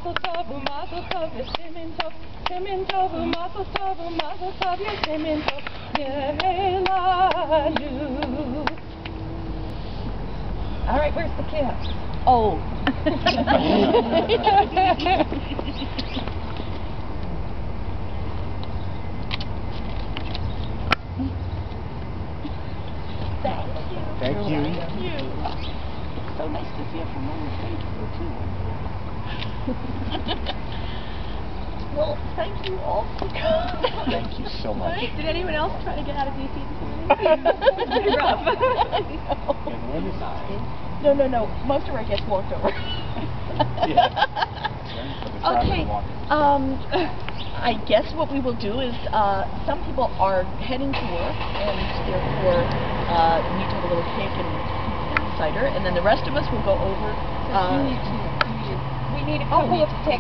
mazel tov, yeshimin tov, shimin tov, mazel tov, yeshimin tov, yelanu. All right, where's the kiss? Oh. Thank you. Thank you. So nice to see you from one Facebook too. Well, thank you all for coming. Thank you so much. Did anyone else try to get out of DC this morning? It's pretty rough. No. No. Most of our guests walked over. Okay. I guess what we will do is some people are heading to work and therefore need to have a little cake and cider, and then the rest of us will go over. We need a couple of pictures.